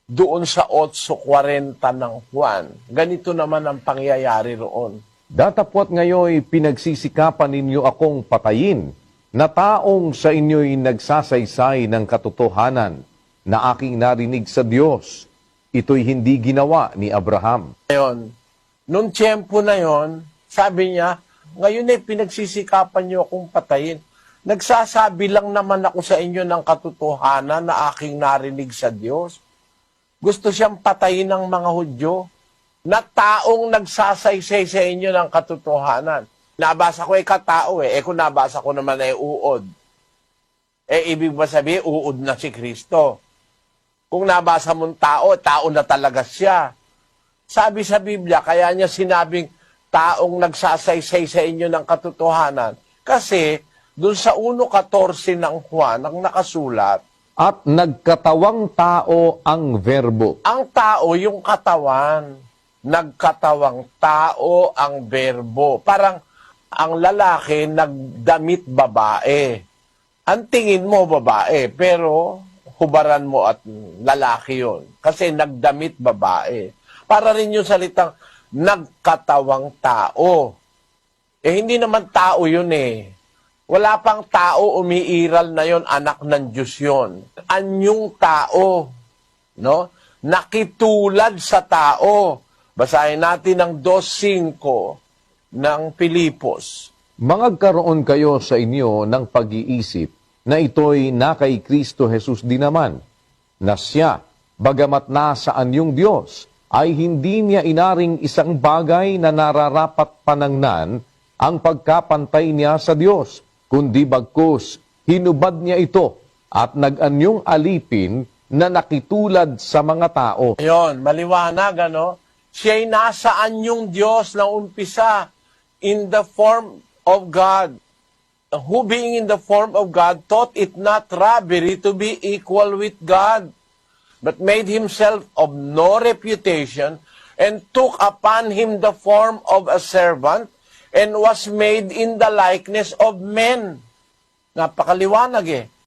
doon sa 8:40 ng Juan. Ganito naman ang pangyayari roon. Datapwat ngayoy pinagsisikapan ninyo akong patayin, na taong sa inyo'y nagsasaysay ng katotohanan na aking narinig sa Diyos. Ito'y hindi ginawa ni Abraham. Ngayon, nung tiyempo na yon, sabi niya, ngayon ay pinagsisikapan niyo akong patayin. Nagsasabi lang naman ako sa inyo ng katotohanan na aking narinig sa Diyos. Gusto siyang patayin ng mga Hudyo na taong nagsasaysay sa inyo ng katotohanan. Nabasa ko katao kung nabasa ko naman ay uod. Ibig ba sabihin, uod na si Kristo? Kung nabasa mong tao, tao na talaga siya. Sabi sa Biblia, kaya niya sinabing taong nagsasaysay sa inyo ng katotohanan. Kasi, dun sa 1:14 ng Juan, ang nakasulat, At nagkatawang tao ang verbo. ang tao, yung katawan. Nagkatawang tao ang verbo. Parang ang lalaki nagdamit babae. Ang tingin mo babae, pero hubaran mo at lalaki yon. Kasi nagdamit babae. Para rin yung salitang nagkatawang tao. Hindi naman tao yun Wala pang tao, umiiral na yon, anak ng Diyos yun. Anyong tao, no? Nakitulad sa tao. Basahin natin ang 2:5 ng Pilipos. Mangagkaroon kayo sa inyo ng pag-iisip na ito'y na kay Kristo Jesus din naman, na siya, bagamat nasa anyong Diyos, ay hindi niya inaring isang bagay na nararapat panangnan ang pagkapantay niya sa Diyos, kundi bagkus, hinubad niya ito at nag-anyong alipin na nakitulad sa mga tao. Ayun, maliwanag, Siya'y nasaan yung Diyos na umpisa in the form of God. Who being in the form of God thought it not robbery to be equal with God, but made himself of no reputation, and took upon him the form of a servant, and was made in the likeness of men. Napakaliwanag